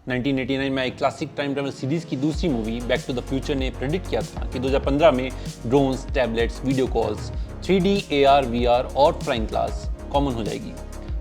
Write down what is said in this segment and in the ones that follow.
1989 में एक classic time travel series की दूसरी movie Back to the Future ने प्रेडिक्ट किया था कि 2015 में drones, tablets, video calls, 3D, AR, VR और फ्लाइंग क्लास कॉमन हो जाएगी।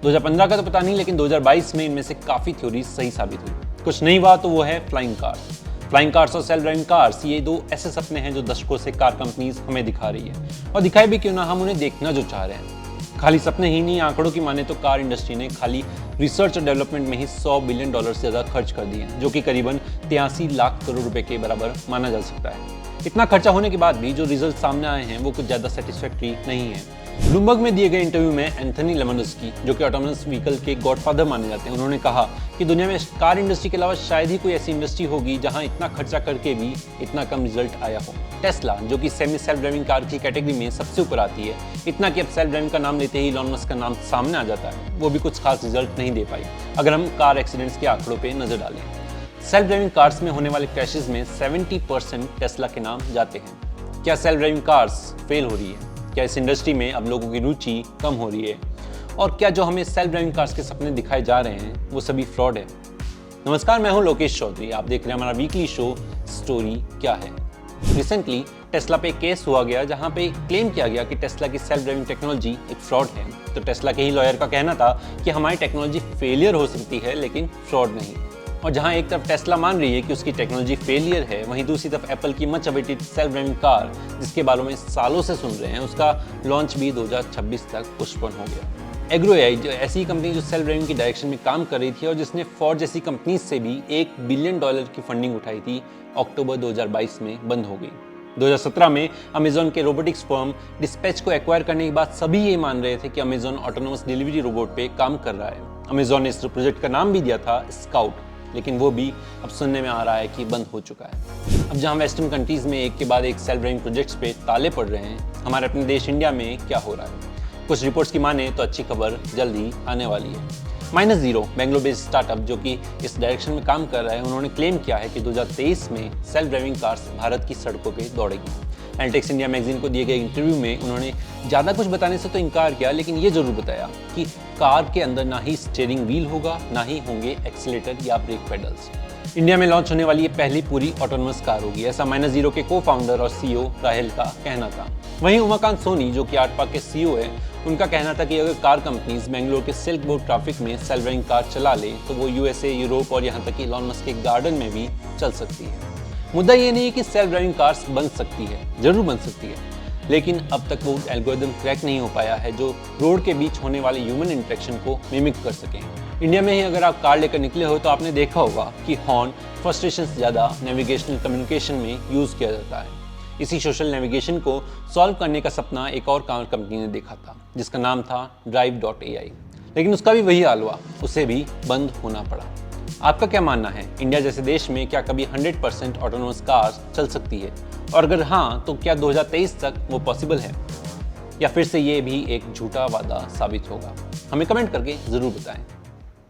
2015 का तो पता नहीं, लेकिन 2022 में इनमें से काफ़ी थ्योरीज सही साबित हुई। कुछ नई बात तो वो है फ्लाइंग कार्स। फ्लाइंग कार्स और सेल्फ ड्राइविंग कार्स, ये दो ऐसे सपने हैं जो दशकों से कार कंपनीज हमें दिखा रही है, और दिखाए भी क्यों ना, हम उन्हें देखना जो चाह रहे हैं। खाली सपने ही नहीं, आंकड़ों की माने तो कार इंडस्ट्री ने खाली रिसर्च और डेवलपमेंट में ही $100 बिलियन से ज़्यादा खर्च कर दिए हैं, जो कि करीबन 83 लाख करोड़ रुपए के बराबर माना जा सकता है। इतना खर्चा होने के बाद भी जो रिजल्ट सामने आए हैं वो कुछ ज़्यादा सेटिस्फैक्ट्री नहीं है। ब्लूमबर्ग में दिए गए इंटरव्यू में एंथनी लेमनोस्की, जो कि ऑटोनोमस व्हीकल के गॉडफादर माने जाते हैं, उन्होंने कहा कि दुनिया में कार इंडस्ट्री के अलावा शायद ही कोई ऐसी इंडस्ट्री होगी जहां इतना खर्चा करके भी इतना कम रिजल्ट आया हो। टेस्ला, जो कि सेमी सेल्फ ड्राइविंग कार की कैटेगरी में सबसे ऊपर आती है, इतना कि अब सेल्फ ड्राइविंग का नाम लेते ही इलॉन मस्क का नाम सामने आ जाता है, वो भी कुछ खास रिजल्ट नहीं दे पाई अगर हम कार एक्सीडेंट्स के आंकड़ों पर नजर डालें। सेल्फ ड्राइविंग कार्स में होने वाले क्रैशेज में 70% टेस्ला के नाम जाते हैं। क्या सेल्फ ड्राइविंग कार्स फेल हो रही है? क्या इस इंडस्ट्री में अब लोगों की रुचि कम हो रही है? और क्या जो हमें सेल्फ ड्राइविंग कार्स के सपने दिखाए जा रहे हैं वो सभी फ्रॉड है? नमस्कार, मैं हूं लोकेश चौधरी, आप देख रहे हैं हमारा वीकली शो स्टोरी क्या है। रिसेंटली टेस्ला पे एक केस हुआ गया जहां पे क्लेम किया गया कि टेस्ला की सेल्फ ड्राइविंग टेक्नोलॉजी एक फ्रॉड है। तो टेस्ला के ही लॉयर का कहना था कि हमारी टेक्नोलॉजी फेलियर हो सकती है लेकिन फ्रॉड नहीं। और जहां एक तरफ टेस्ला मान रही है कि उसकी टेक्नोलॉजी फेलियर है, वहीं दूसरी तरफ एप्पल की much awaited self driving car, जिसके बारे में सालों से सुन रहे हैं, उसका लॉन्च भी 2026 तक पोस्टपोन हो गया। एग्रो एआई, जो ऐसी कंपनी जो सेल्फ ड्राइविंग की डायरेक्शन में काम कर रही थी और जिसने फोर्ड जैसी कंपनी से भी $1 बिलियन की फंडिंग उठाई थी, अक्टूबर 2022 में बंद हो गई। 2017 में अमेजॉन के रोबोटिक्स फर्म डिस्पैच को एक्वायर करने के बाद सभी ये मान रहे थे कि अमेजॉन ऑटोनोमस डिलीवरी रोबोट पे काम कर रहा है। अमेजॉन ने इस प्रोजेक्ट का नाम भी दिया था स्काउट, लेकिन वो भी अब सुनने में आ रहा है कि बंद हो चुका है। अब जहां वेस्टर्न कंट्रीज में एक के बाद एक सेल्फ ड्राइविंग प्रोजेक्ट्स पे ताले पड़ रहे हैं, हमारे अपने देश इंडिया में क्या हो रहा है? कुछ रिपोर्ट्स की माने तो अच्छी खबर जल्द ही आने वाली है। -0 बेंगलोर बेस्ड स्टार्टअप, जो कि इस डायरेक्शन में काम कर रहा है, उन्होंने क्लेम किया है कि 2023 में सेल्फ ड्राइविंग कार्स भारत की सड़कों पर दौड़ेगी। एलटेक्स इंडिया मैगजीन को दिए गए इंटरव्यू में उन्होंने ज़्यादा कुछ बताने से तो इनकार किया, लेकिन ये जरूर बताया कि कार के अंदर ना ही स्टीयरिंग व्हील होगा, ना ही होंगे एक्सीलेटर या ब्रेक पेडल्स। इंडिया में लॉन्च होने वाली ये पहली पूरी ऑटोनोमस कार होगी, ऐसा -0 के को फाउंडर और CEO राहेल का कहना था। वहीं उमाकांत सोनी, जो कि आर्टपाक के CEO है, उनका कहना था कि अगर कार कंपनीज बेंगलोर के सिल्क बोर्ड ट्रैफिक में सेल्फ ड्राइविंग कार चला ले तो वो USA, यूरोप और यहाँ तक कि इलॉन मस्क के गार्डन में भी चल सकती है। मुद्दा ये नहीं है कि सेल्फ ड्राइविंग कार्स बन सकती है, जरूर बन सकती है, लेकिन अब तक वो एल्गोरिदम क्रैक नहीं हो पाया है जो रोड के बीच होने वाले ह्यूमन इंटरेक्शन को मिमिक कर सके। इंडिया में ही अगर आप कार लेकर निकले हो तो आपने देखा होगा कि हॉर्न फ्रस्ट्रेशन से ज़्यादा नेविगेशनल कम्युनिकेशन में यूज़ किया जाता है। इसी सोशल नेविगेशन को सॉल्व करने का सपना एक और कार कंपनी ने देखा था, जिसका नाम था Drive.ai, लेकिन उसका भी वही हाल हुआ, उसे भी बंद होना पड़ा। आपका क्या मानना है? इंडिया जैसे देश में क्या कभी 100% ऑटोनोमस कार्स चल सकती है? और अगर हाँ, तो क्या 2023 तक वो पॉसिबल है, या फिर से ये भी एक झूठा वादा साबित होगा? हमें कमेंट करके ज़रूर बताएं।